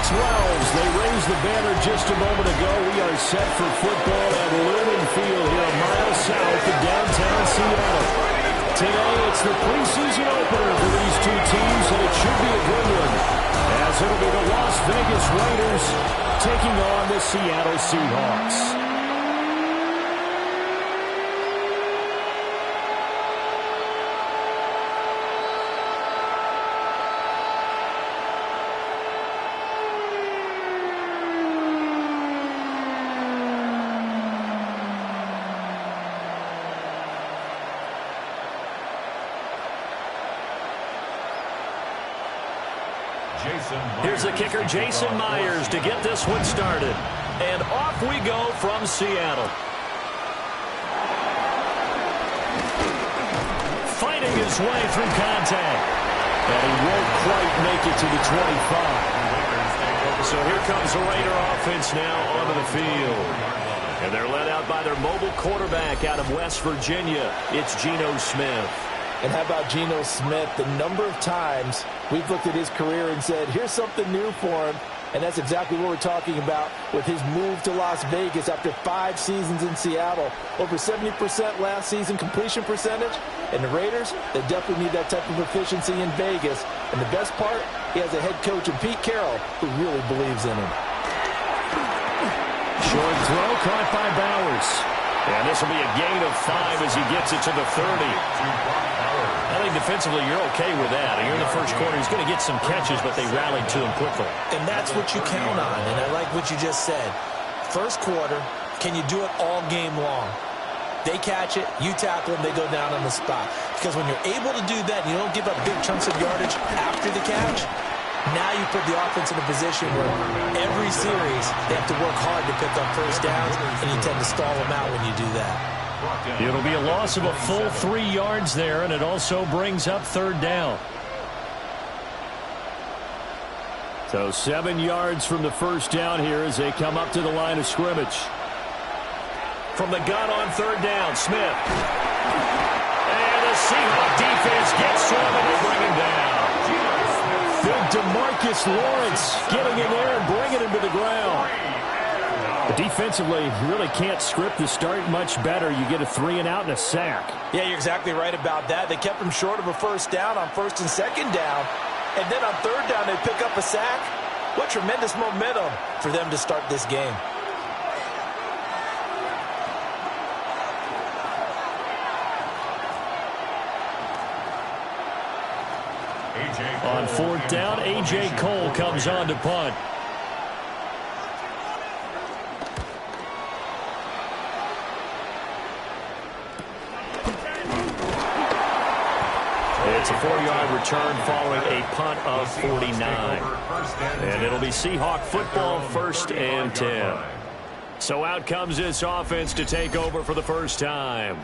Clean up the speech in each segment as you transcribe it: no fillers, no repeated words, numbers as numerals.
12s. They raised the banner just a moment ago. We are set for football at Lumen Field here a mile south of downtown Seattle. Today, it's the preseason opener for these two teams, and it should be a good one, as it'll be the Las Vegas Raiders taking on the Seattle Seahawks. Here's the kicker, Jason Myers, to get this one started. And off we go from Seattle. Fighting his way through contact. And he won't quite make it to the 25. So here comes the Raider offense now onto the field. And they're led out by their mobile quarterback out of West Virginia. It's Geno Smith. And how about Geno Smith? The number of times we've looked at his career and said, here's something new for him. And that's exactly what we're talking about with his move to Las Vegas after 5 seasons in Seattle. Over 70% last season completion percentage. And the Raiders, they definitely need that type of efficiency in Vegas. And the best part, he has a head coach in Pete Carroll who really believes in him. Short throw caught by Bowers. And this will be a gain of 5 as he gets it to the 30. I think defensively you're okay with that. You're in the first quarter. He's going to get some catches, but they rallied to him quickly. And that's what you count on, and I like what you just said. First quarter, can you do it all game long? They catch it, you tackle them, they go down on the spot. Because when you're able to do that and you don't give up big chunks of yardage after the catch, now you put the offense in a position where every series they have to work hard to pick up first downs, and you tend to stall them out when you do that. It'll be a loss of a full 3 yards there, and it also brings up third down. So 7 yards from the first down here as they come up to the line of scrimmage. From the gun on third down, Smith. And the Seahawks defense gets to him and they bring him down. Big DeMarcus Lawrence getting in there and bringing him to the ground. But defensively, you really can't script the start much better. You get a 3-and-out and a sack. Yeah, you're exactly right about that. They kept him short of a first down on first and second down. And then on third down, they pick up a sack. What tremendous momentum for them to start this game. On fourth down, A.J. Cole comes on to punt. It's a 4-yard return following a punt of 49. And it'll be Seahawk football, 1st and 10. So out comes this offense to take over for the first time.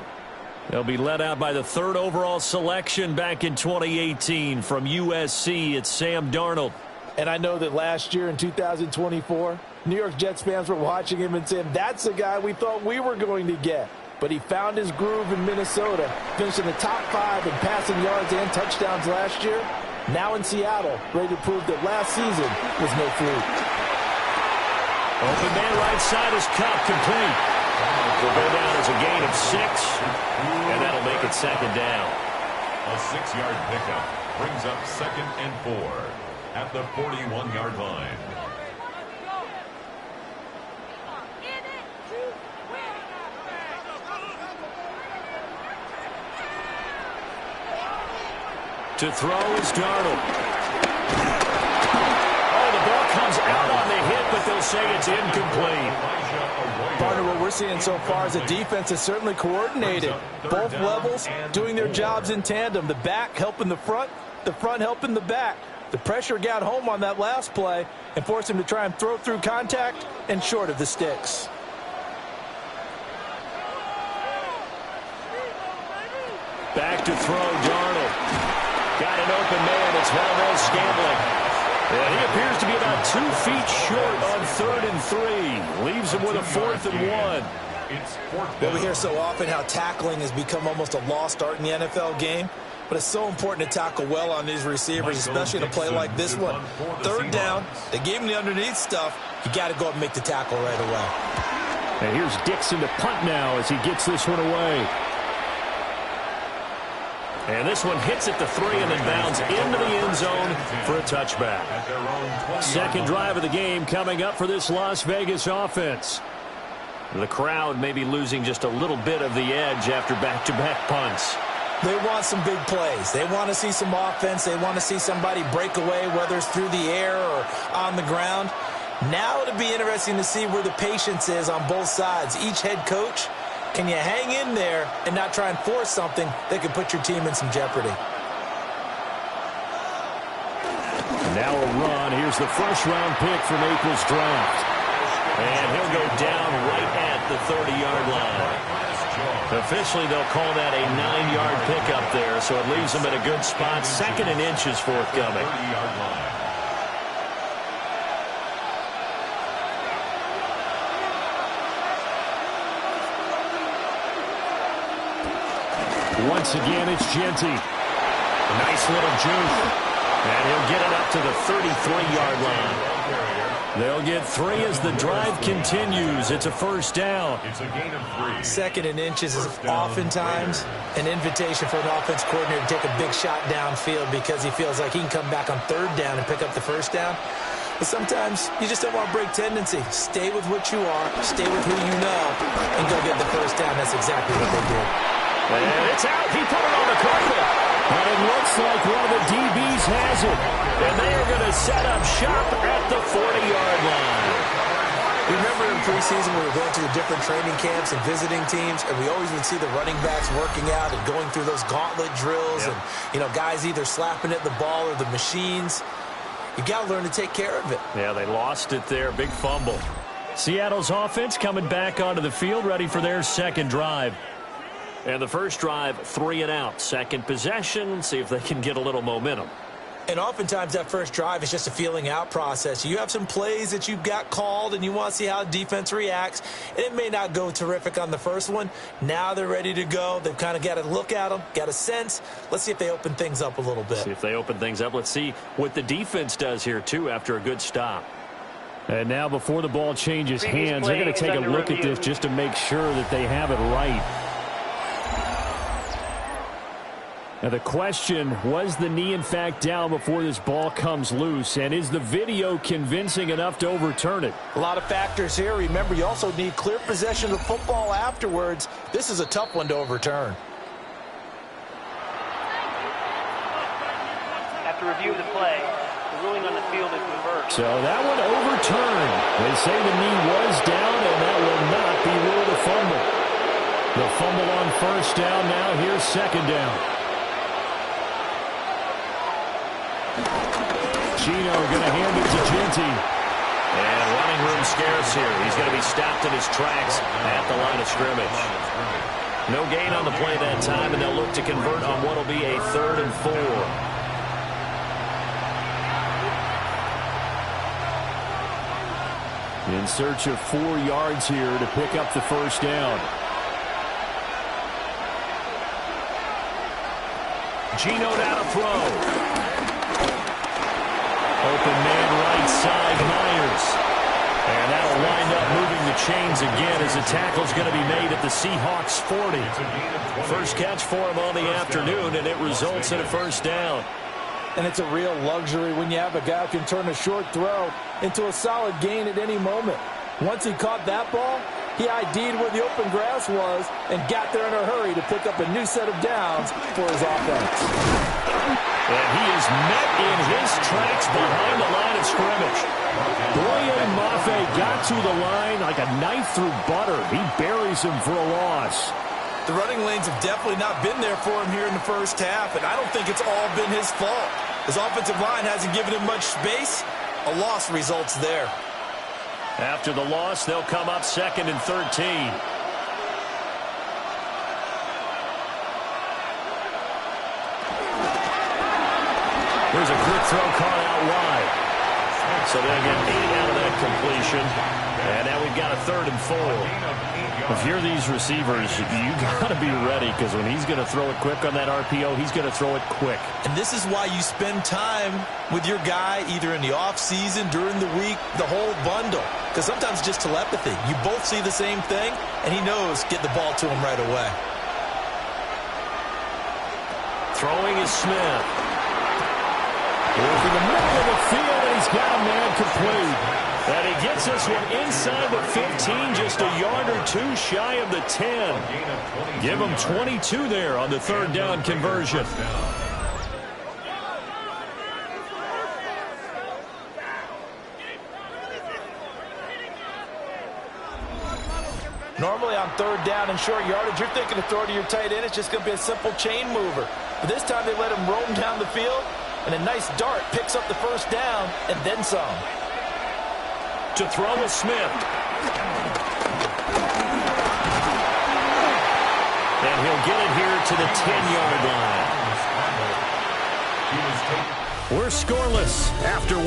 They'll be led out by the 3rd overall selection back in 2018 from USC. It's Sam Darnold. And I know that last year in 2024, New York Jets fans were watching him and saying, that's the guy we thought we were going to get. But he found his groove in Minnesota, finished in the top 5 in passing yards and touchdowns last year. Now in Seattle, ready to prove that last season was no fluke. Open man right side is Cup, complete. Will go down as a gain of 6, and that'll make it 2nd down. A 6-yard pickup brings up 2nd and 4 at the 41-yard line. To throw is Darnold. Oh, the ball comes out on the hit, but they'll say it's incomplete. Partner, what we're seeing so far is the defense is certainly coordinated. Both levels doing their jobs in tandem. The back helping the front helping the back. The pressure got home on that last play and forced him to try and throw through contact and short of the sticks. Back to throw, Darnold. Got an open man. It's Valdez Scantling. And he appears to be about 2 feet short on 3rd and 3. Leaves him with a 4th and 1. Well, we hear so often how tackling has become almost a lost art in the NFL game. But it's so important to tackle well on these receivers, especially in a play like this one. Third down, they gave him the underneath stuff. You got to go up and make the tackle right away. And here's Dixon to punt now as he gets this one away. And this one hits at the 3 and then bounds into the end zone for a touchback. Second drive of the game coming up for this Las Vegas offense. The crowd may be losing just a little bit of the edge after back-to-back punts. They want some big plays. They want to see some offense. They want to see somebody break away, whether it's through the air or on the ground. Now it'll be interesting to see where the patience is on both sides. Each head coach, can you hang in there and not try and force something that could put your team in some jeopardy? Now a run. Here's the first-round pick from April's draft. And he'll go down right at the 30-yard line. Officially, they'll call that a 9-yard pickup there, so it leaves them in a good spot. 2nd and inches forthcoming. Once again, it's Genty. Nice little juke. And he'll get it up to the 33-yard line. They'll get 3 as the drive continues. It's a first down. It's a gain of 3. 2nd and inches is oftentimes an invitation for an offense coordinator to take a big shot downfield because he feels like he can come back on 3rd down and pick up the first down. But sometimes you just don't want to break tendency. Stay with what you are, stay with who you know, and go get the first down. That's exactly what they did. And it's out. He put it on the carpet. And it looks like one of the DBs has it. And they are going to set up shop at the 40-yard line. Remember in preseason we were going to the different training camps and visiting teams, and we always would see the running backs working out and going through those gauntlet drills, and guys either slapping at the ball or the machines. You got to learn to take care of it. Yeah, they lost it there. Big fumble. Seattle's offense coming back onto the field, ready for their second drive. And the first drive, 3 and out. Second possession, see if they can get a little momentum. And oftentimes that first drive is just a feeling out process. You have some plays that you've got called and you want to see how defense reacts. And it may not go terrific on the first one. Now they're ready to go. They've kind of got to look at them, got a sense. Let's see if they open things up a little bit. See if they open things up. Let's see what the defense does here, too, after a good stop. And now before the ball changes hands, they're going to take a look at this just to make sure that they have it right. Now the question, was the knee in fact down before this ball comes loose? And is the video convincing enough to overturn it? A lot of factors here. Remember, you also need clear possession of the football afterwards. This is a tough one to overturn. After review of the play, the ruling on the field is reversed. So that one overturned. They say the knee was down, and that will not be ruled a fumble. The fumble on first down now. Here's second down. Gino going to hand it to Genty. And running room scarce here. He's going to be stopped in his tracks at the line of scrimmage. No gain on the play that time, and they'll look to convert on what will be a 3rd and 4. In search of 4 yards here to pick up the first down. Gino now to throw. Open man right side, Myers. And that'll wind up moving the chains again as the tackle's going to be made at the Seahawks 40. First catch for him on the afternoon, and it results in a first down. And it's a real luxury when you have a guy who can turn a short throw into a solid gain at any moment. Once he caught that ball, he ID'd where the open grass was and got there in a hurry to pick up a new set of downs for his offense. And he is met in his tracks behind the line of scrimmage. Boye Mafe got to the line like a knife through butter. He buries him for a loss. The running lanes have definitely not been there for him here in the first half, and I don't think it's all been his fault. His offensive line hasn't given him much space. A loss results there. After the loss, they'll come up 2nd and 13. Here's a quick throw caught out wide. So they get 8 out of that completion. And now we've got a 3rd and 4. If you're these receivers, you got to be ready, because when he's going to throw it quick on that RPO, he's going to throw it quick. And this is why you spend time with your guy either in the offseason, during the week, the whole bundle. Because sometimes it's just telepathy. You both see the same thing, and he knows get the ball to him right away. Throwing is Smith. Working the middle of the field, and he's got a man complete. And he gets this one inside the 15, just a yard or 2 shy of the 10. Give him 22 there on the 3rd down conversion. Normally on 3rd down and short yardage, you're thinking to throw to your tight end. It's just going to be a simple chain mover. But this time they let him roam down the field, and a nice dart picks up the 1st down and then some. To throw is Smith. And he'll get it here to the 10-yard line. We're scoreless after 1.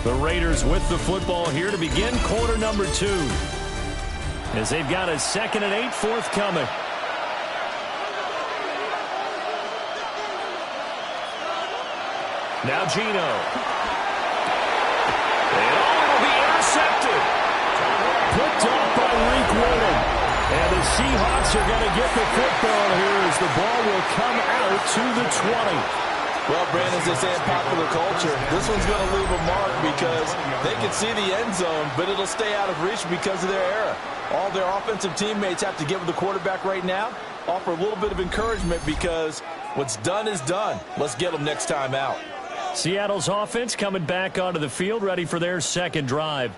The Raiders with the football here to begin quarter number 2. As they've got a 2nd and 8 forthcoming. Now Geno. And it'll be intercepted. Picked off by Reek Williams. And the Seahawks are going to get the football here as the ball will come out to the 20. Well, Brandon, as they say in popular culture, this one's going to leave a mark because they can see the end zone, but it'll stay out of reach because of their error. All their offensive teammates have to give the quarterback right now, offer a little bit of encouragement because what's done is done. Let's get them next time out. Seattle's offense coming back onto the field, ready for their 2nd drive.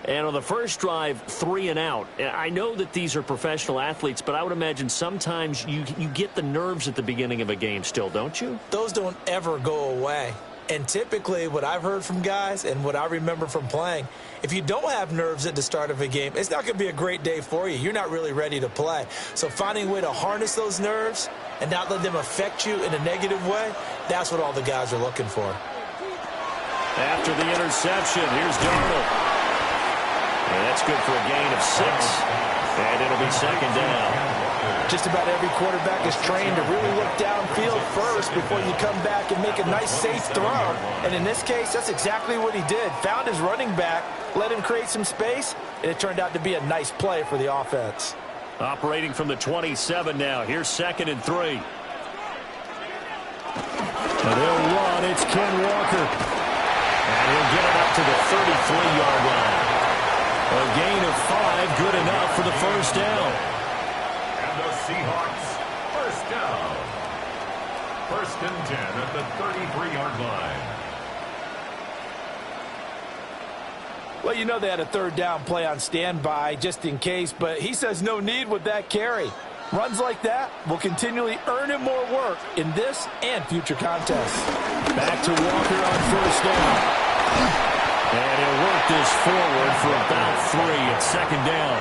And on the first drive, 3 and out. I know that these are professional athletes, but I would imagine sometimes you get the nerves at the beginning of a game still, don't you? Those don't ever go away. And typically what I've heard from guys and what I remember from playing, if you don't have nerves at the start of a game, it's not going to be a great day for you. You're not really ready to play. So finding a way to harness those nerves and not let them affect you in a negative way, that's what all the guys are looking for. After the interception, here's Darnold. And that's good for a gain of 6. And it'll be 2nd down. Just about every quarterback is trained to really look downfield first before you come back and make a nice, safe throw. And in this case, that's exactly what he did. Found his running back, let him create some space, and it turned out to be a nice play for the offense. Operating from the 27 now. Here's 2nd and 3. And they'll run. It's Ken Walker. And he'll get it up to the 33-yard line. A gain of 5, good enough for the 1st down. And the Seahawks, 1st down. 1st and 10 at the 33-yard line. Well, you know they had a 3rd down play on standby just in case, but he says no need with that carry. Runs like that will continually earn him more work in this and future contests. Back to Walker on 1st down. And he'll work this forward for about 3 at 2nd down.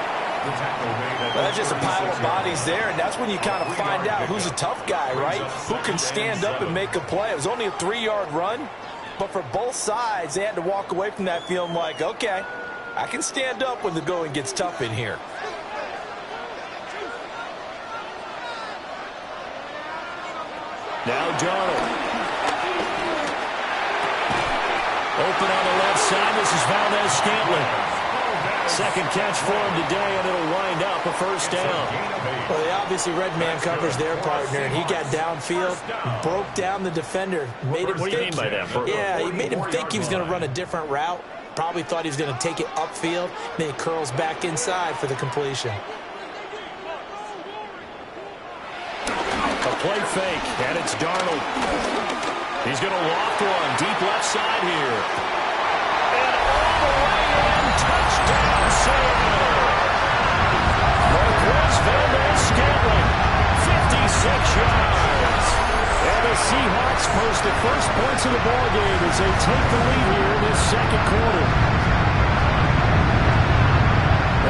Well, that's just a pile of bodies there, and that's when you kind of find out who's a tough guy, right? Who can stand up and make a play. It was only a 3-yard run, but for both sides, they had to walk away from that feeling like, okay, I can stand up when the going gets tough in here. Now Darnold. Open on the left side. This is Valdez-Scantling. 2nd catch for him today, and it'll wind up a 1st down. Well, they obviously red man covers their partner, and he got downfield, broke down the defender, made him think. What do you mean by that? Yeah, he made him think he was going to run a different route. Probably thought he was going to take it upfield, then he curls back inside for the completion. A play fake, and it's Darnold. He's going to loft one deep left side here. And all the way in, touchdown Seattle. Marquez Valdez-Scantling, 56 yards. And the Seahawks post the first points of the ballgame as they take the lead here in this 2nd quarter.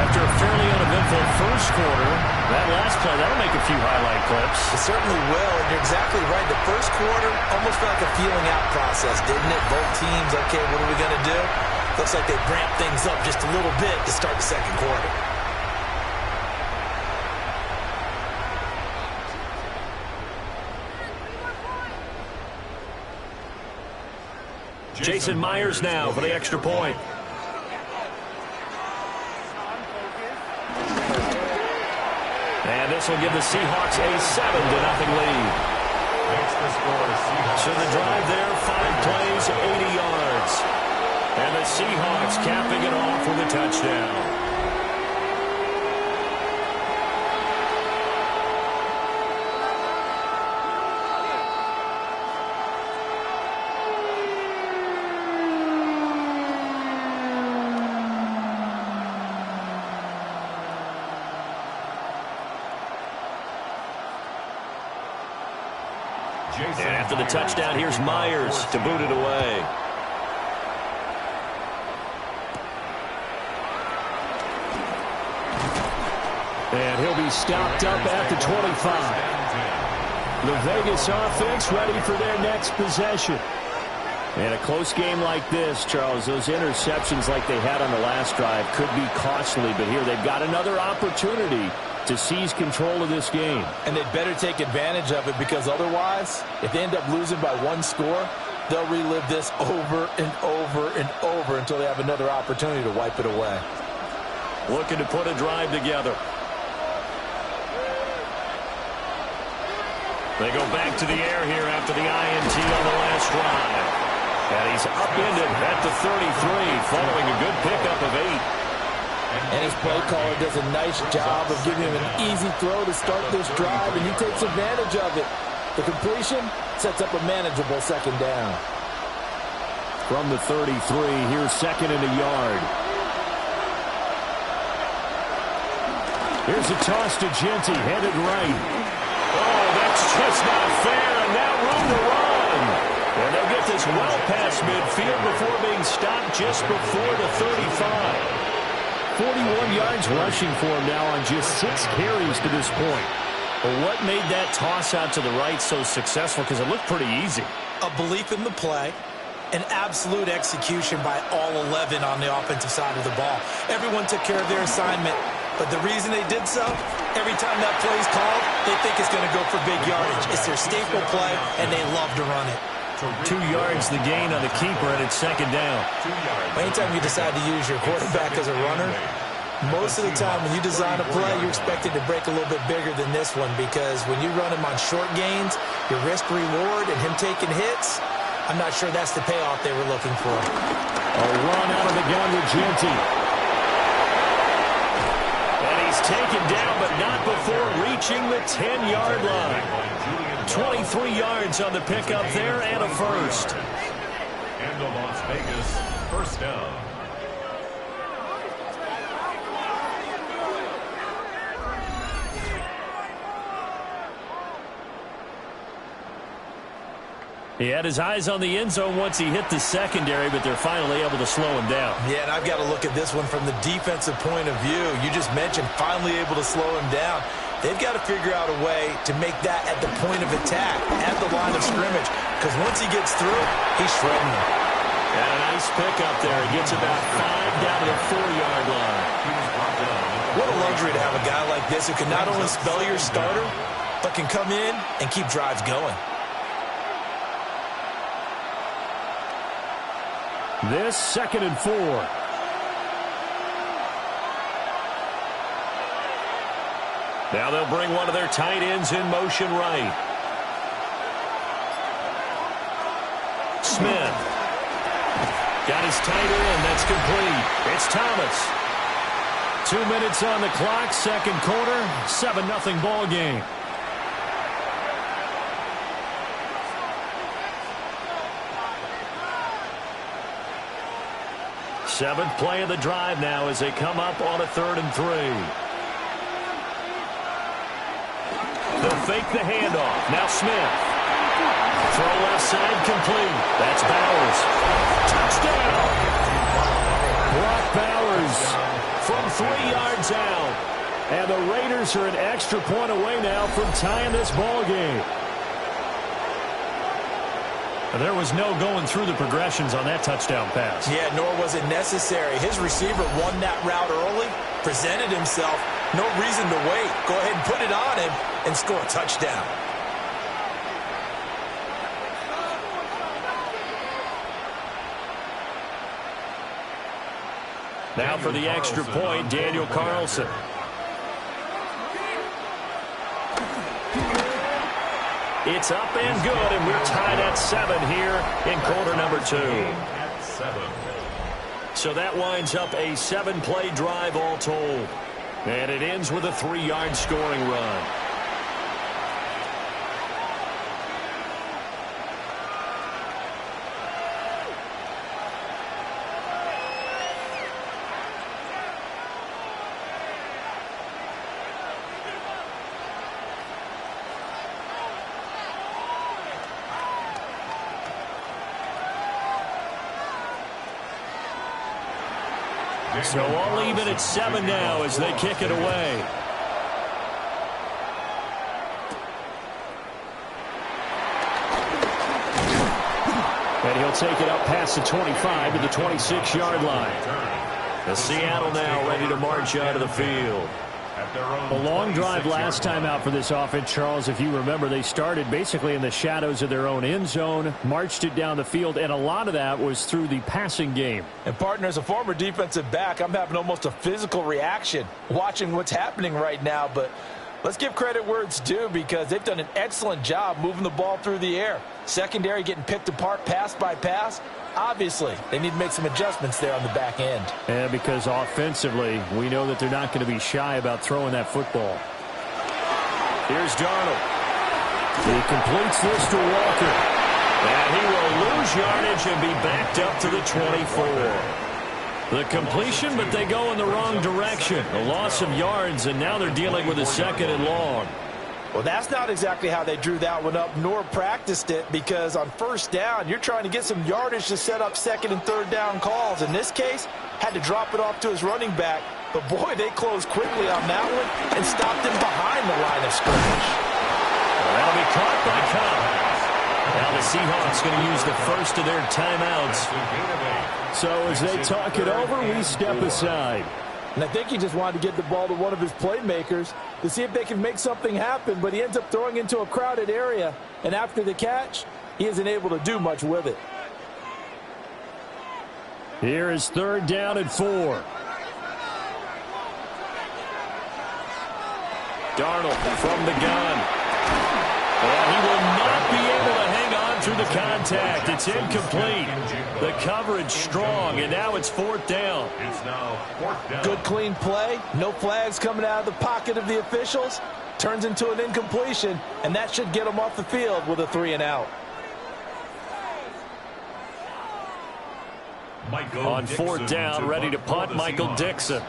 after a fairly uneventful first quarter, that last play, that'll make a few highlight clips. It certainly will, and you're exactly right. The first quarter almost felt like a feeling out process, didn't it? Both teams, okay, what are we going to do? Looks like they ramped things up just a little bit to start the second quarter. Jason Myers now for the extra point. And this will give the Seahawks a 7-0 lead. So the drive there, 5 plays, 80 yards. And the Seahawks capping it off with a touchdown. And after the touchdown, here's Myers to boot it away. And he'll be stopped up at the 25. The Vegas offense ready for their next possession. And a close game like this, Charles, those interceptions like they had on the last drive could be costly. But here they've got another opportunity to seize control of this game. And they'd better take advantage of it, because otherwise, if they end up losing by 1 score, they'll relive this over and over and over until they have another opportunity to wipe it away. Looking to put a drive together. They go back to the air here after the INT on the last drive. And he's upended at the 33, following a good pickup of 8. And his play caller does a nice job of giving him an easy throw to start this drive, and he takes advantage of it. The completion sets up a manageable second down. From the 33, here's second and a yard. Here's a toss to Genty, headed right. Oh, that's just not fair, and now room to run. And they'll get this well past midfield before being stopped just before the 35. 41 yards rushing for him now on just 6 carries to this point. But what made that toss out to the right so successful? Because it looked pretty easy. A belief in the play, an absolute execution by all 11 on the offensive side of the ball. Everyone took care of their assignment, but the reason they did so, every time that play is called, they think it's going to go for big yardage. It's their staple play, and they love to run it. 2 yards the gain on the keeper, and it's second down. Anytime you decide to use your quarterback as a runner, most of the time when you design a play, you're expected to break a little bit bigger than this one, because when you run him on short gains, your risk-reward and him taking hits, I'm not sure that's the payoff they were looking for. A run out of the gun with Genty. And he's taken down, but not before reaching the 10-yard line. 23 yards on the pickup there, and a first. And the Las Vegas first down. He had his eyes on the end zone once he hit the secondary, but they're finally able to slow him down. Yeah, and I've got to look at this one from the defensive point of view. You just mentioned finally able to slow him down. They've got to figure out a way to make that at the point of attack, at the line of scrimmage, because once he gets through, he's shredding them. And a nice pickup there. He gets about 5 down to the 4-yard line. What a luxury to have a guy like this who can not only spell your starter, but can come in and keep drives going. This 2nd and 4. Now they'll bring one of their tight ends in motion right. Smith. Got his tight end. That's complete. It's Thomas. 2 minutes on the clock, second quarter, 7-0 ball game. Seventh play of the drive now as they come up on a 3rd and 3. They'll fake the handoff. Now Smith. Throw left side complete. That's Bowers. Touchdown! Brock Bowers from 3 yards out. And the Raiders are an extra point away now from tying this ball game. There was no going through the progressions on that touchdown pass. Yeah, nor was it necessary. His receiver won that route early, presented himself. No reason to wait. Go ahead and put it on him and score a touchdown. Now for the extra point, Daniel Carlson. It's up and good, and we're tied at 7 here in quarter number 2. At 7. So that winds up a 7-play drive all told. And it ends with a 3-yard scoring run. So all even at 7 now as they kick it away. And he'll take it up past the 25 to the 26-yard line. The Seattle now ready to march out of the field. A long drive last time out for this offense, Charles. If you remember, they started basically in the shadows of their own end zone, marched it down the field, and a lot of that was through the passing game. And, partner, as a former defensive back, I'm having almost a physical reaction watching what's happening right now. But let's give credit where it's due because they've done an excellent job moving the ball through the air. Secondary getting picked apart pass by pass. Obviously, they need to make some adjustments there on the back end. And because offensively, we know that they're not going to be shy about throwing that football. Here's Darnold. He completes this to Walker. And he will lose yardage and be backed up to the 24. The completion, but they go in the wrong direction. A loss of yards, and now they're dealing with a 2nd and long. Well, that's not exactly how they drew that one up nor practiced it because on 1st down, you're trying to get some yardage to set up 2nd and 3rd down calls. In this case, had to drop it off to his running back. But, boy, they closed quickly on that one and stopped him behind the line of scrimmage. That'll be caught by Cobb. Now the Seahawks going to use the first of their timeouts. So as they talk it over, we step aside. And I think he just wanted to get the ball to one of his playmakers to see if they can make something happen, but he ends up throwing into a crowded area, and after the catch, he isn't able to do much with it. Here is 3rd down and 4. Darnold from the gun. And he will not be able to hang on through the contact. It's incomplete. The coverage strong, and now it's 4th down. It's now 4th down. Good, clean play. No flags coming out of the pocket of the officials. Turns into an incompletion, and that should get them off the field with a 3-and-out. On 4th down, ready to punt, Michael Dixon.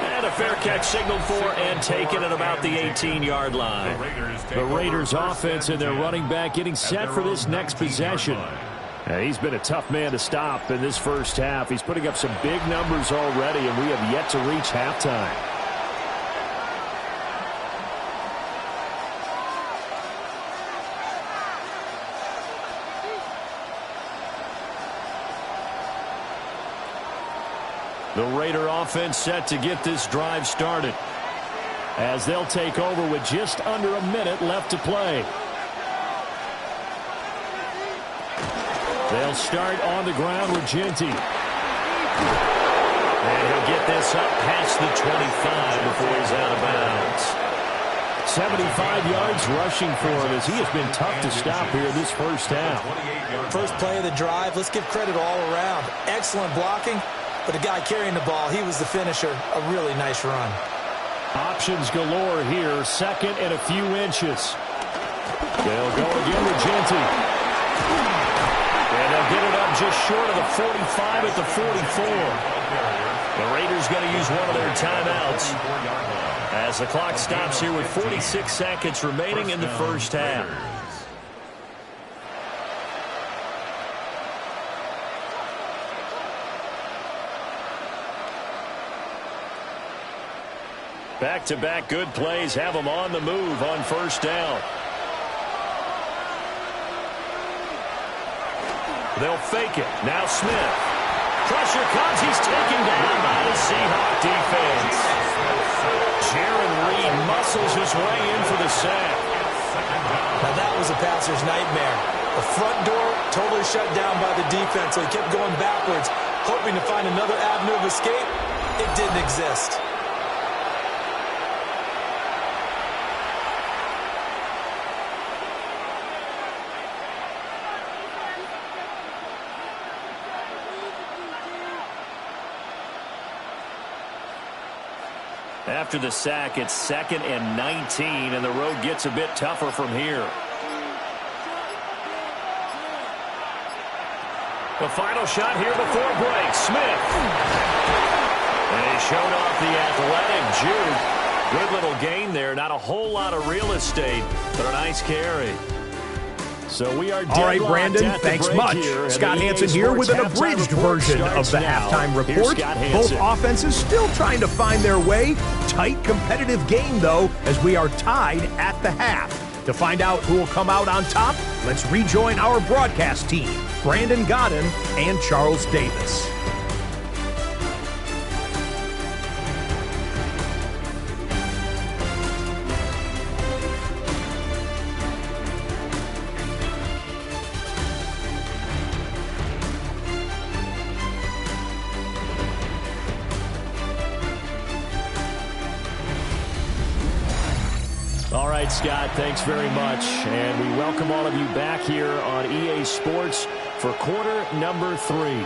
And a fair catch signaled for and taken at about the 18-yard line. The Raiders offense and their running back getting set for this next possession. He's been a tough man to stop in this first half. He's putting up some big numbers already, and we have yet to reach halftime. The Raider offense set to get this drive started as they'll take over with just under a minute left to play. They'll start on the ground with Genty. And he'll get this up past the 25 before he's out of bounds. 75 yards rushing for him as he has been tough to stop here this first half. First play of the drive, let's give credit all around. Excellent blocking. But the guy carrying the ball, he was the finisher. A really nice run. Options galore here. 2nd and a few inches. They'll go again with Genty. And they'll get it up just short of the 45 at the 44. The Raiders going to use one of their timeouts as the clock stops here with 46 seconds remaining in the first half. Back-to-back good plays have them on the move on first down. They'll fake it. Now Smith. Pressure comes. He's taken down by the Seahawks defense. Jaron Reed muscles his way in for the sack. Now that was a passer's nightmare. The front door totally shut down by the defense, so he kept going backwards, hoping to find another avenue of escape. It didn't exist. After the sack, it's 2nd and 19, and the road gets a bit tougher from here. The final shot here before break. Smith. And he's shown off the athletic juke. Good little gain there. Not a whole lot of real estate, but a nice carry. So we are all right, Brandon, thanks much. Scott Hansen here with an abridged version of the halftime report. Both offenses still trying to find their way. Tight, competitive game, though, as we are tied at the half. To find out who will come out on top, let's rejoin our broadcast team, Brandon Godden and Charles Davis. All right, Scott, thanks very much. And we welcome all of you back here on EA Sports for quarter number 3.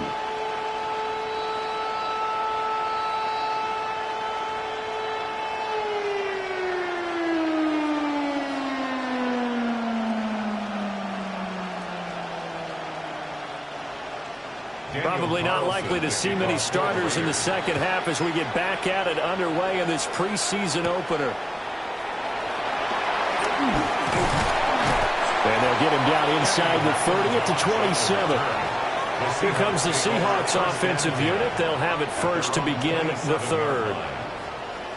Probably not likely to see many starters in the second half as we get back at it underway in this preseason opener. And they'll get him down inside the 30 at the 27. Here comes the Seahawks offensive unit. They'll have it first to begin the third.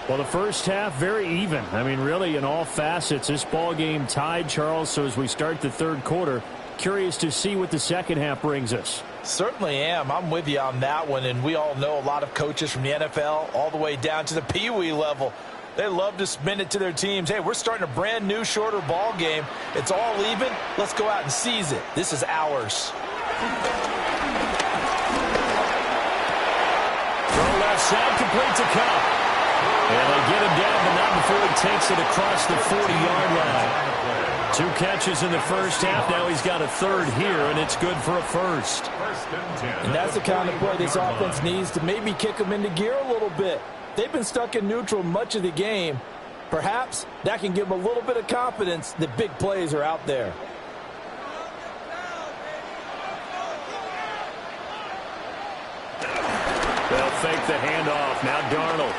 Well, the first half, very even. I mean, really, in all facets, this ball game tied, Charles. So as we start the third quarter, curious to see what the second half brings us. Certainly am. I'm with you on that one. And we all know a lot of coaches from the NFL all the way down to the Pee Wee level. They love to spin it to their teams. Hey, we're starting a brand new, shorter ball game. It's all even. Let's go out and seize it. This is ours. Throw left side, complete to Cup. And they get him down, but not before he takes it across the 40-yard line. 2 catches in the first half. Now he's got a third here, and it's good for a first. And that's the kind of play this offense needs to maybe kick them into gear a little bit. They've been stuck in neutral much of the game. Perhaps that can give them a little bit of confidence that big plays are out there. They'll fake the handoff. Now Darnold.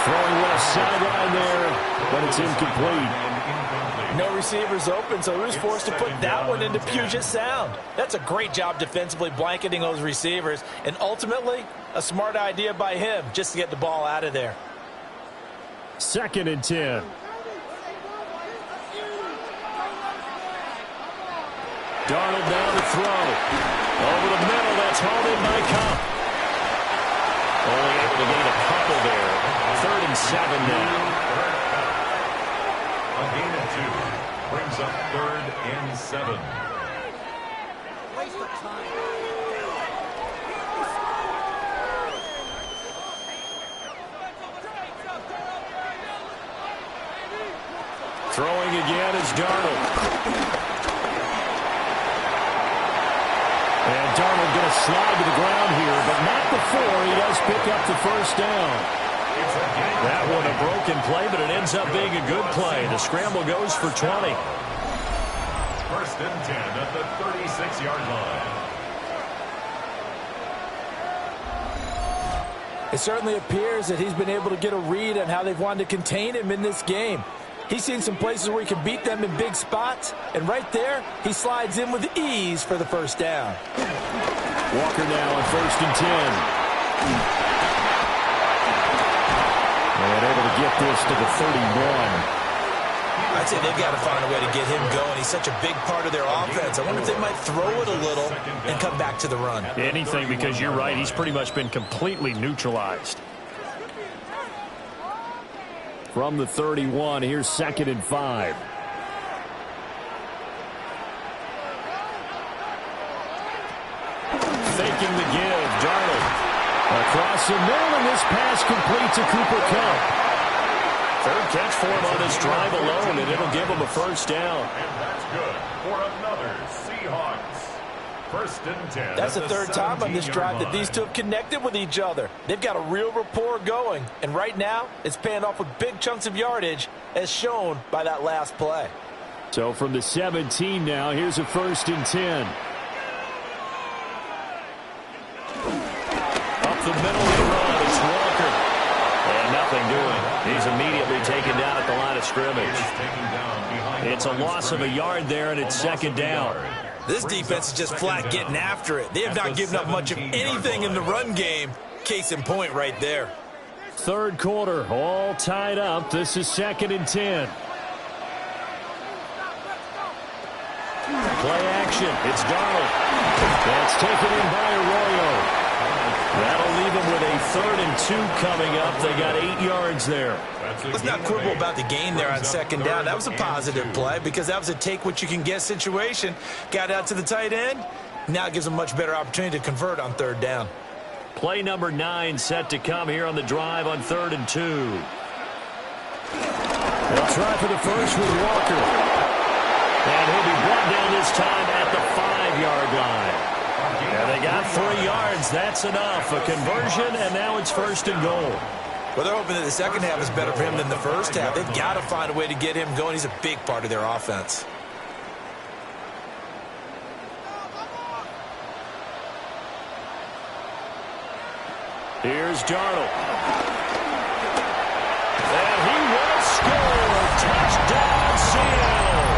Throwing left sideline there, but it's incomplete. No receivers open, so he was forced to put that one into Puget Sound. That's a great job defensively blanketing those receivers, and ultimately a smart idea by him just to get the ball out of there. 2nd and 10. Darnold now to throw. Over the middle, that's hauled in by Cup. Only able to gain a couple there. 3rd and 7 now. A gain of 2 brings up 3rd and 7. Throwing again is Darnold. And Darnold going to slide to the ground here, but not before he does pick up the first down. That one a broken play, but it ends up being a good play. The scramble goes for 20. 1st and 10 at the 36-yard line. It certainly appears that he's been able to get a read on how they've wanted to contain him in this game. He's seen some places where he can beat them in big spots, and right there, he slides in with ease for the first down. Walker now on 1st and 10. get this to the 31. I'd say they've got to find a way to get him going. He's such a big part of their offense. I wonder if they might throw it a little and come back to the run. Anything, because you're right. He's pretty much been completely neutralized. From the 31, here's 2nd and 5. Faking the give. Darnold across the middle, and this pass complete to Cooper Kupp. Third catch for him on this drive alone, and it'll give him a first down. And that's good for another Seahawks. 1st and 10. That's the third time on this drive that these two have connected with each other. They've got a real rapport going, and right now it's paying off with big chunks of yardage, as shown by that last play. So from the 17 now, here's a 1st and 10. Up the middle of the run, it's Walker. And nothing doing. He's immediately taken down at the line of scrimmage. It's a loss of a yard there, and it's 2nd down. This defense is just flat getting after it. They have not given up much of anything in the run game. Case in point right there. 3rd quarter, all tied up. This is 2nd and 10. Play action. It's Darnold. That's taken in by Arroyo. That'll leave them with a 3rd and 2 coming up. They got 8 yards there. Let's not quibble about the gain there on 2nd down. That was a positive play because that was a take-what-you-can-get situation. Got out to the tight end. Now it gives them a much better opportunity to convert on 3rd down. Play number 9 set to come here on the drive on 3rd and 2. They'll try for the first with Walker. And he'll be brought down this time at the 5-yard line. And they got 3 yards. That's enough. A conversion, and now it's 1st and goal. Well, they're hoping that the second half is better for him than the first half. They've got to find a way to get him going. He's a big part of their offense. Here's Darnold. And he will score. Touchdown, Seattle.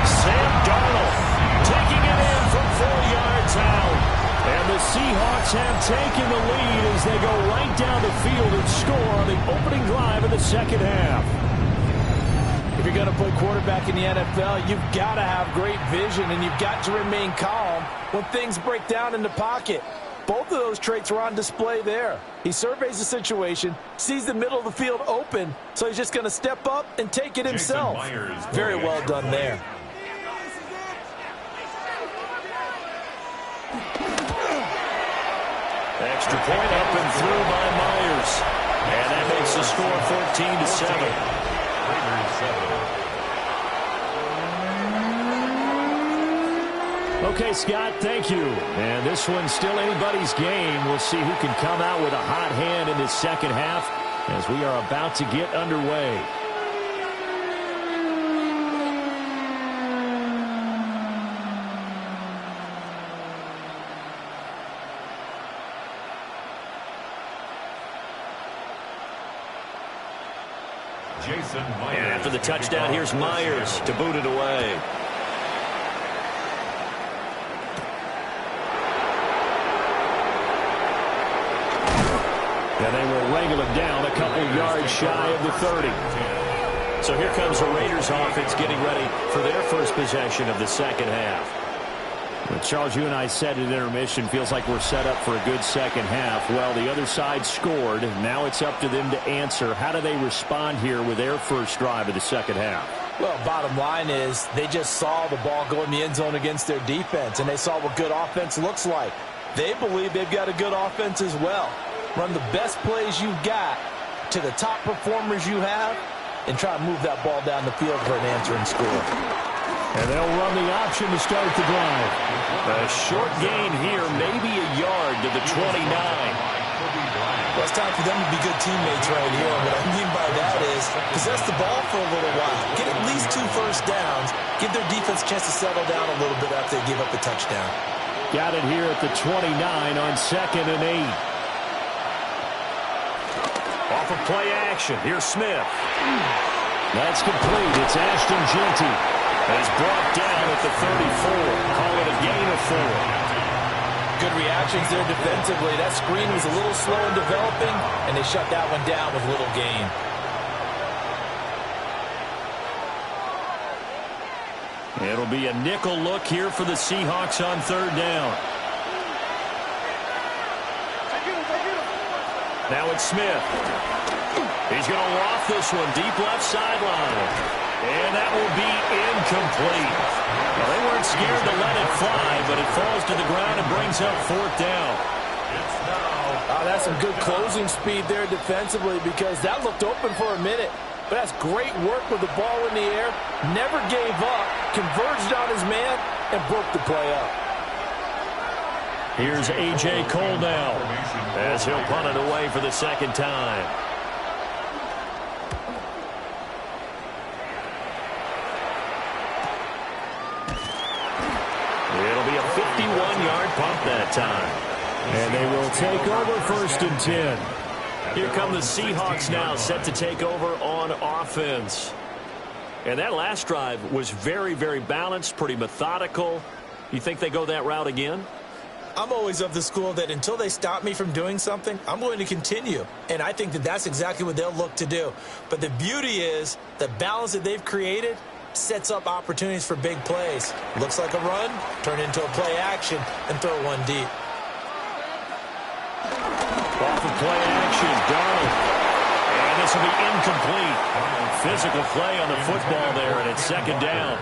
Sam Darnold taking it in from 4 yards out. And the Seahawks have taken the lead as they go right down the field and score on the opening drive of the 2nd half. If you're going to play quarterback in the NFL, you've got to have great vision, and you've got to remain calm when things break down in the pocket. Both of those traits were on display there. He surveys the situation, sees the middle of the field open, so he's just going to step up and take it himself. Very well done there. Extra point up and through by Myers. And that makes the score 14-7. Okay, Scott, thank you. And this one's still anybody's game. We'll see who can come out with a hot hand in this 2nd half as we are about to get underway. And after the touchdown, here's Myers to boot it away. And they will wrangle him down a couple yards shy of the 30. So here comes the Raiders offense getting ready for their first possession of the 2nd half. Well, Charles, you and I said at intermission, feels like we're set up for a good 2nd half. Well, the other side scored. Now it's up to them to answer. How do they respond here with their first drive of the 2nd half? Well, bottom line is they just saw the ball go in the end zone against their defense, and they saw what good offense looks like. They believe they've got a good offense as well. Run the best plays you've got to the top performers you have and try to move that ball down the field for an answering score. And they'll run the option to start the drive. A short gain here, maybe a yard to the 29. Well, it's time for them to be good teammates right here. And what I mean by that is possess the ball for a little while. Get at least 2 first downs. Give their defense a chance to settle down a little bit after they give up the touchdown. Got it here at the 29 on 2nd and 8. Off of play action. Here's Smith. That's complete. It's Ashton Genty. Is brought down at the 34. Call it a gain of 4. Good reactions there defensively. That screen was a little slow in developing, and they shut that one down with little gain. It'll be a nickel look here for the Seahawks on third down. Now it's Smith. He's going to loft this one deep left sideline. And that will be incomplete. Well, they weren't scared to let it fly, but it falls to the ground and brings up fourth down. That's some good closing speed there defensively, because that looked open for a minute. But that's great work with the ball in the air. Never gave up, converged on his man, and broke the play up. Here's A.J. Cole now, as he'll punt it away for the second time. It'll be a 51-yard punt that time. And they will take over first and 10. Here come the Seahawks now, set to take over on offense. And that last drive was very, very balanced, pretty methodical. You think they go that route again? I'm always of the school that until they stop me from doing something, I'm going to continue. And I think that that's exactly what they'll look to do. But the beauty is the balance that they've created sets up opportunities for big plays. Looks like a run, turn into a play action, and throw one deep. Off of play action, Darnold. And this will be incomplete. Physical play on the football there, and it's second down.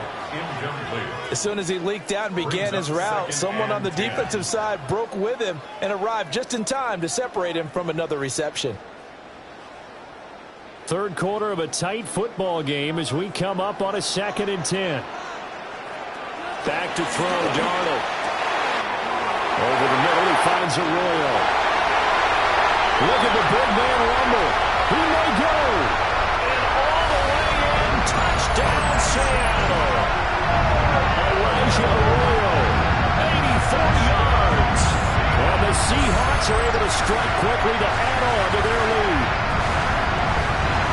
As soon as he leaked out and began his route, someone on the defensive side broke with him and arrived just in time to separate him from another reception. Third quarter of a tight football game as we come up on a second and 10. Back to throw, Darnold. Over the middle, he finds Arroyo. Look at the big man rumble. He may go. And all the way in, touchdown Seattle. Arroyo, 84 yards. And the Seahawks are able to strike quickly to add on to their lead.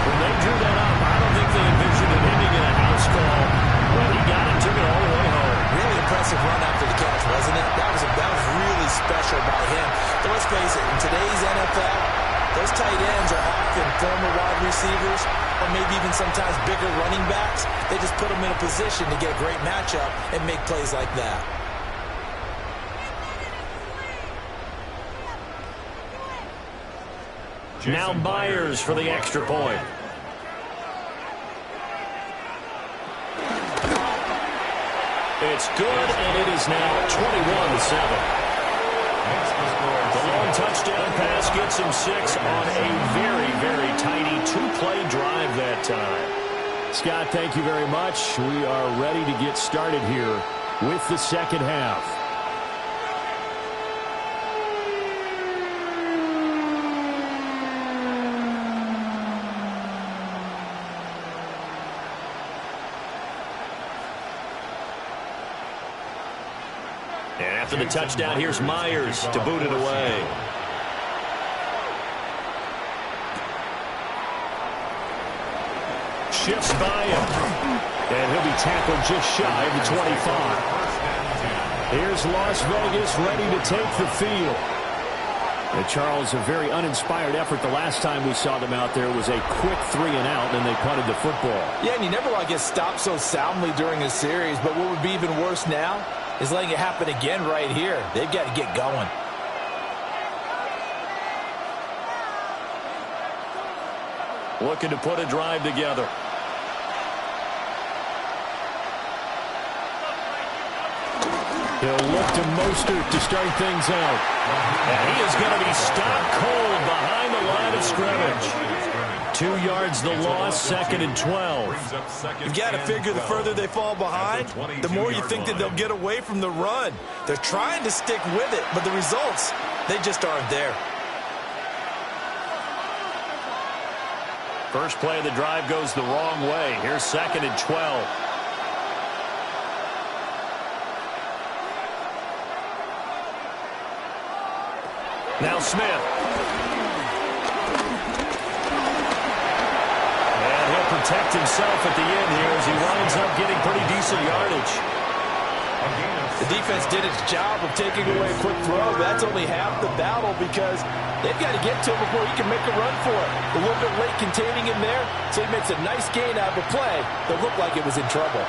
When they drew that up, I don't think they envisioned it ending in a house call. When he got it, took it all the way home. Really impressive run after the catch, wasn't it? That was really special by him. But let's face it, in today's NFL, those tight ends are often former wide receivers or maybe even sometimes bigger running backs. They just put them in a position to get a great matchup and make plays like that. Now Myers for the extra point. It's good, and it is now 21-7. The long touchdown pass gets him 6 on a very, very tidy two-play drive that time. Scott, thank you very much. We are ready to get started here with the second half. And after the touchdown, here's Myers to boot it away. Shifts by him. And he'll be tackled just shy of the 25. Here's Las Vegas ready to take the field. And Charles, a very uninspired effort the last time we saw them out there was a quick 3 and out, and they punted the football. Yeah, and you never want to get stopped so soundly during a series, but what would be even worse now is letting it happen again right here. They've got to get going. Looking to put a drive together. He'll look to Mostert to start things out. And he is going to be stopped cold behind the line of scrimmage. 2 yards the loss, second and 12. You've got to figure the further they fall behind, the more you think that they'll get away from the run. They're trying to stick with it, but the results, they just aren't there. First play of the drive goes the wrong way. Here's second and 12. Now Smith. And he'll protect himself at the end here as he winds up getting pretty decent yardage. The defense did its job of taking away a quick throw, but that's only half the battle because they've got to get to him before he can make a run for it. A little bit late containing him there, so he makes a nice gain out of a play that looked like it was in trouble.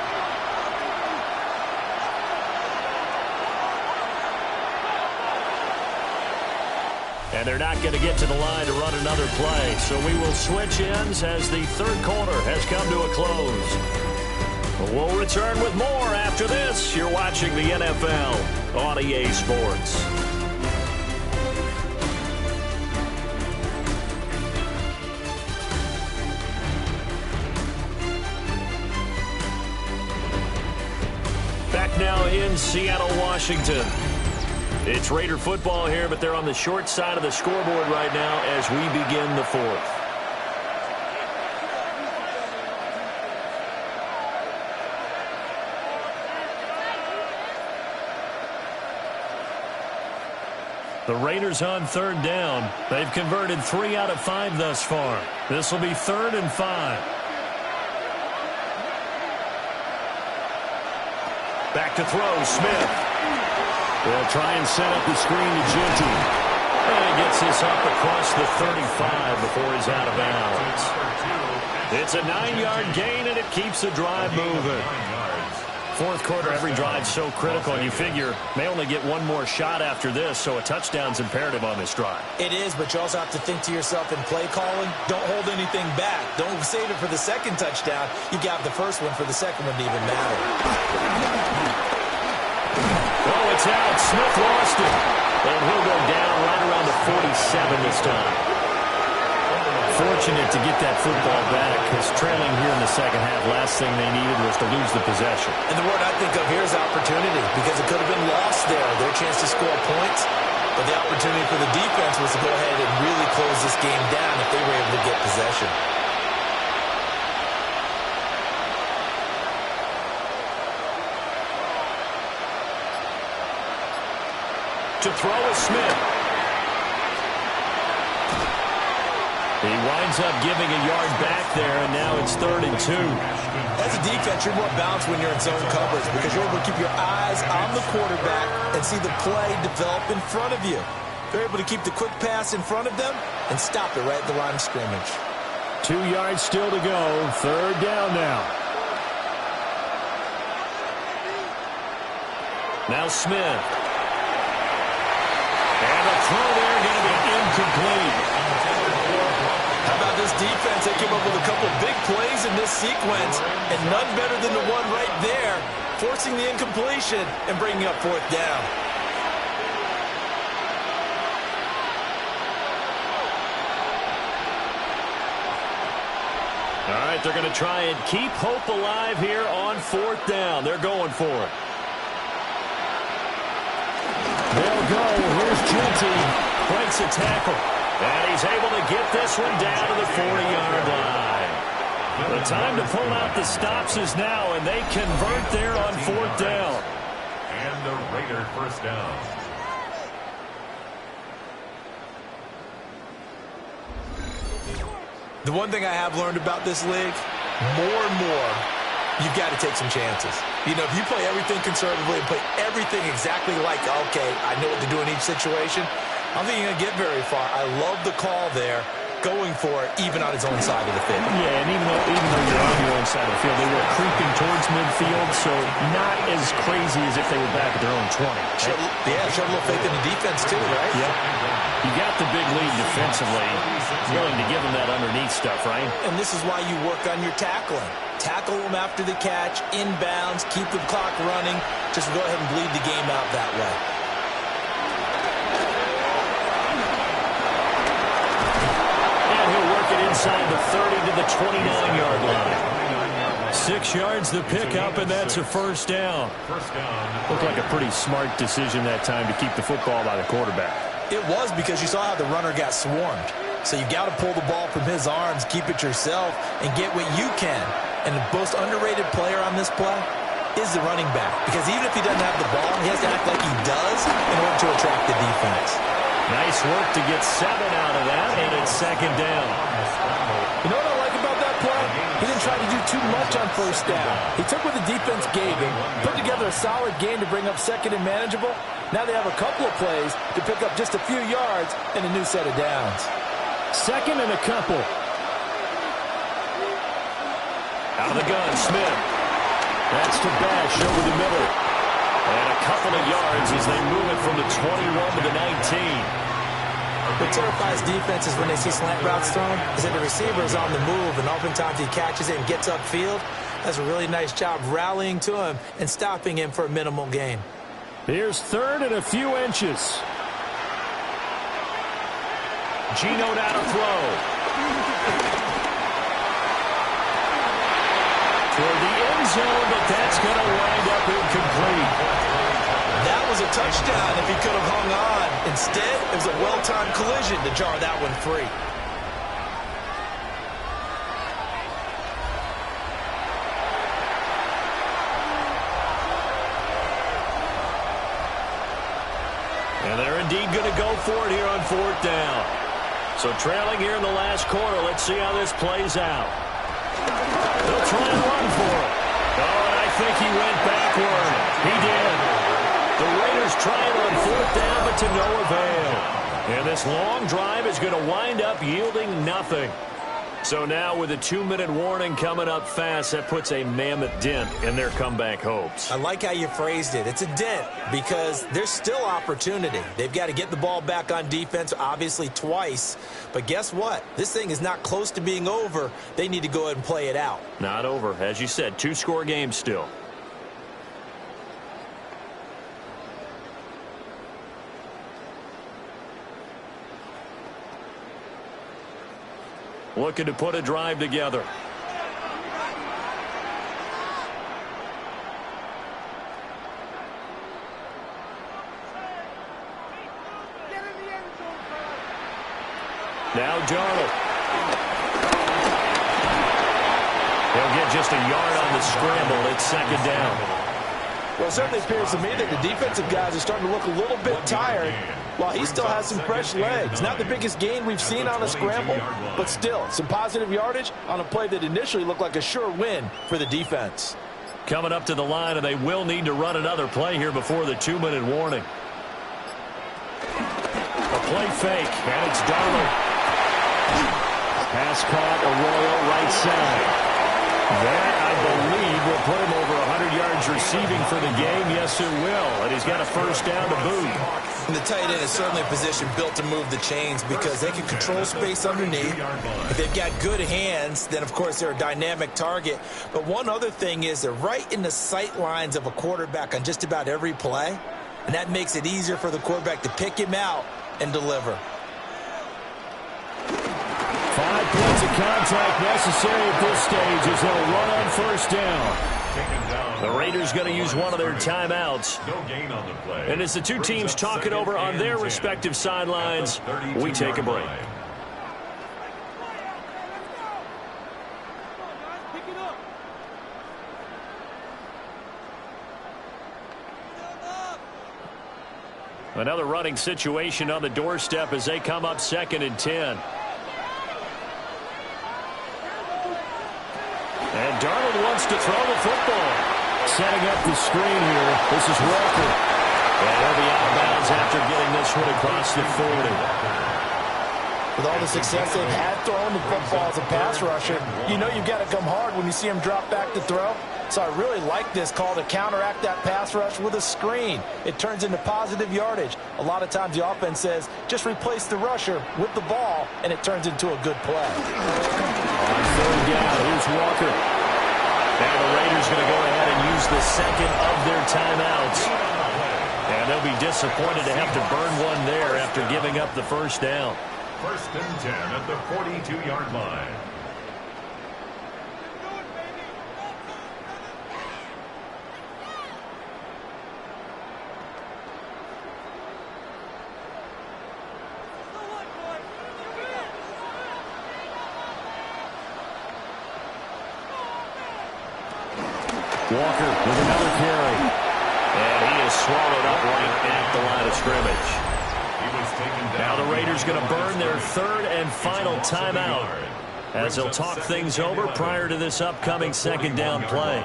And they're not going to get to the line to run another play, so we will switch ends as the third quarter has come to a close. We'll return with more after this. You're watching the NFL on EA Sports. Back now in Seattle, Washington. It's Raider football here, but they're on the short side of the scoreboard right now as we begin the fourth. The Raiders on third down. They've converted 3 out of 5 thus far. This will be 3rd and 5. Back to throw, Smith. They'll try and set up the screen to Ginty. And he gets this up across the 35 before he's out of bounds. It's a 9-yard gain, and it keeps the drive moving. Fourth quarter, every drive so critical, and you figure may only get one more shot after this, so a touchdown's imperative on this drive. It is, but you also have to think to yourself in play calling, don't hold anything back. Don't save it for the second touchdown. You got the first one for the second one to even matter. Oh, it's out. Smith lost it. And he'll go down right around the 47 this time. Fortunate to get that football back, because trailing here in the second half, last thing they needed was to lose the possession. And the word I think of here is opportunity, because it could have been lost there, their chance to score points. But the opportunity for the defense was to go ahead and really close this game down if they were able to get possession. To throw is Smith. He winds up giving a yard back there, and now it's 3rd and 2. As a defense, you're more balanced when you're in zone coverage because you're able to keep your eyes on the quarterback and see the play develop in front of you. They're able to keep the quick pass in front of them and stop it right at the line of scrimmage. 2 yards still to go. 3rd down now. Now Smith. And the throw there going to be incomplete. How about this defense? They came up with a couple big plays in this sequence, and none better than the one right there, forcing the incompletion and bringing up 4th down. All right, they're going to try and keep hope alive here on 4th down. They're going for it. They'll go. Here's Ginty. Breaks a tackle. And he's able to get this one down to the 40-yard line. The time to pull out the stops is now, and they convert there on 4th down. And the Raider first down. The one thing I have learned about this league, more and more, you've got to take some chances. You know, if you play everything conservatively and play everything exactly like, okay, I know what to do in each situation, I don't think you're going to get very far. I love the call there, going for it, even on his own side of the field. Yeah, and even though you're on your own side of the field, they were creeping towards midfield, so not as crazy as if they were back at their own 20. Showed a little faith in the defense, too, right? Yep. You got the big lead defensively, willing to give them that underneath stuff, right? And this is why you work on your tackling. Tackle them after the catch, inbounds, keep the clock running. Just go ahead and bleed the game out that way. And he'll work it inside the 30 to the 29-yard line. 6 yards the pickup, and that's a first down. Looked like a pretty smart decision that time to keep the football by the quarterback. It was, because you saw how the runner got swarmed. So you got to pull the ball from his arms, keep it yourself, and get what you can. And the most underrated player on this play is the running back. Because even if he doesn't have the ball, he has to act like he does in order to attract the defense. Nice work to get 7 out of that, and it's 2nd down. You know what I like about that play? He didn't try to do too much on first down. He took what the defense gave him, put together a solid game to bring up second and manageable. Now they have a couple of plays to pick up just a few yards and a new set of downs. Second and a couple. Out of the gun, Smith. That's to Bash over the middle. And a couple of yards as they move it from the 21 to the 19. What terrifies defenses when they see slant routes thrown is that the receiver is on the move, and oftentimes he catches it and gets upfield. Does a really nice job rallying to him and stopping him for a minimal gain. Here's third and a few inches. Geno down to throw. Toward the end zone, but that's going to wind up incomplete. That was a touchdown if he could have hung on. Instead, it was a well-timed collision to jar that one free. And they're indeed going to go for it here on fourth down. So trailing here in the last quarter, let's see how this plays out. They'll try and run for it. Oh, and I think he went backward. He did. The Raiders trying on fourth down, but to no avail. And this long drive is going to wind up yielding nothing. So now with a 2-minute warning coming up fast, that puts a mammoth dent in their comeback hopes. I like how you phrased it. It's a dent because there's still opportunity. They've got to get the ball back on defense, obviously twice. But guess what? This thing is not close to being over. They need to go ahead and play it out. Not over. As you said, 2-score game still. Looking to put a drive together. Now Darnold. He'll get just a yard on the scramble. It's second down. Well, it certainly appears to me that the defensive guys are starting to look a little bit tired while he still has some fresh legs. Not the biggest gain we've seen on a scramble, but still some positive yardage on a play that initially looked like a sure win for the defense. Coming up to the line, and they will need to run another play here before the 2-minute warning. A play fake, and it's Darnold. Pass caught, Arroyo right side. That, I believe, will put him over 100 yards receiving for the game. Yes, it will. And he's got a first down to boot. And the tight end is certainly a position built to move the chains because they can control space underneath. If they've got good hands, then, of course, they're a dynamic target. But one other thing is they're right in the sight lines of a quarterback on just about every play. And that makes it easier for the quarterback to pick him out and deliver. 5 points of contact necessary at this stage as they'll run on first down. The Raiders going to use one of their timeouts. And as the two teams talk it over on their respective sidelines, we take a break. Another running situation on the doorstep as they come up 2nd and 10. And Darnold wants to throw the football. Setting up the screen here. This is Walker. And he'll be out of bounds after getting this one across the 40. With all the success they've had throwing the football as a pass rusher, you know you've got to come hard when you see him drop back to throw. So I really like this call to counteract that pass rush with a screen. It turns into positive yardage. A lot of times the offense says, just replace the rusher with the ball, and it turns into a good play. On third down, here's Walker. Now the Raiders going to go ahead and use the second of their timeouts. And they'll be disappointed to have to burn one there after giving up the first down. 1st and 10 at the 42-yard line. Walker with another carry. And he is swallowed up right at the line of scrimmage. Now the Raiders going to burn their 3rd and final timeout. as they'll talk things over prior to this upcoming second down play.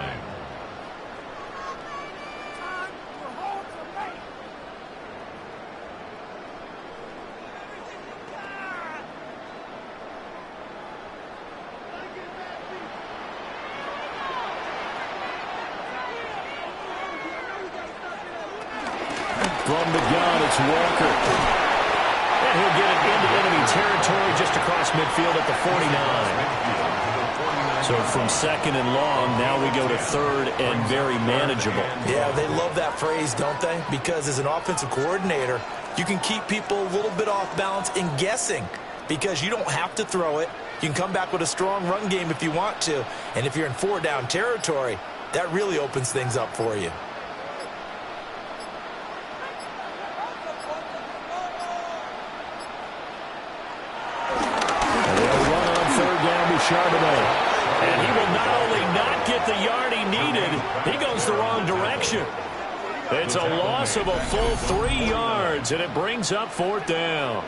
From the gun, it's Walker. And he'll get it into enemy territory just across midfield at the 49. So from second and long, now we go to third and very manageable. Yeah, they love that phrase, don't they? Because as an offensive coordinator, you can keep people a little bit off balance and guessing because you don't have to throw it. You can come back with a strong run game if you want to. And if you're in four-down territory, that really opens things up for you. Charbonnet. And he will not only not get the yard he needed, he goes the wrong direction. It's a loss of a full 3 yards, and it brings up fourth down.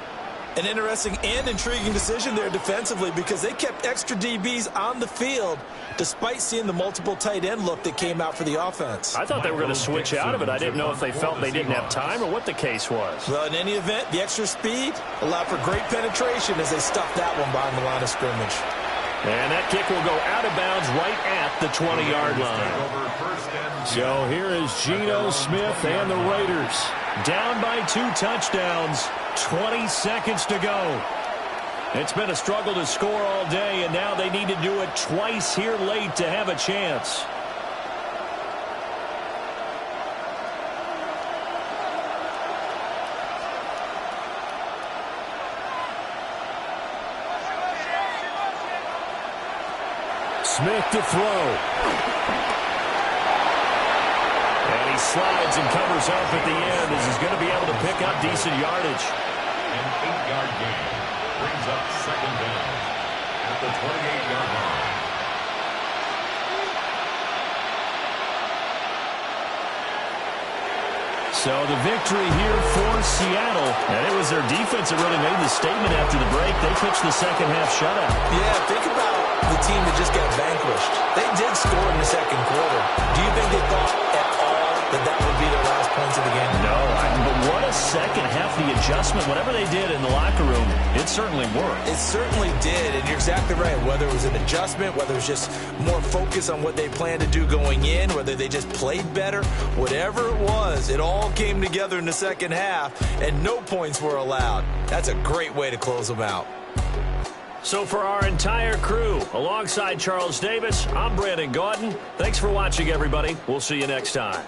An interesting and intriguing decision there defensively because they kept extra DBs on the field despite seeing the multiple tight end look that came out for the offense. I thought they were going to switch out of it. I didn't know if they felt they didn't have time or what the case was. Well, in any event, the extra speed allowed for great penetration as they stuffed that one behind the line of scrimmage. And that kick will go out of bounds right at the 20-yard line. So here is Geno Smith and the Raiders. Down by 2 touchdowns, 20 seconds to go. It's been a struggle to score all day, and now they need to do it twice here late to have a chance. Smith to throw. And he slides and covers up at the end as he's going to be able to pick up decent yardage. An 8-yard gain brings up second down at the 28-yard line. So the victory here for Seattle. And it was their defense that really made the statement after the break. They pitched the second half shutout. Yeah, think about the team that just got vanquished. They did score in the second quarter. Do you think they thought at all that that would be their last points of the game? No, but what a second half, the adjustment, whatever they did in the locker room, it certainly worked. It certainly did, and you're exactly right. Whether it was an adjustment, whether it was just more focus on what they planned to do going in, whether they just played better, whatever it was, it all came together in the second half, and no points were allowed. That's a great way to close them out. So for our entire crew, alongside Charles Davis, I'm Brandon Gaudin. Thanks for watching, everybody. We'll see you next time.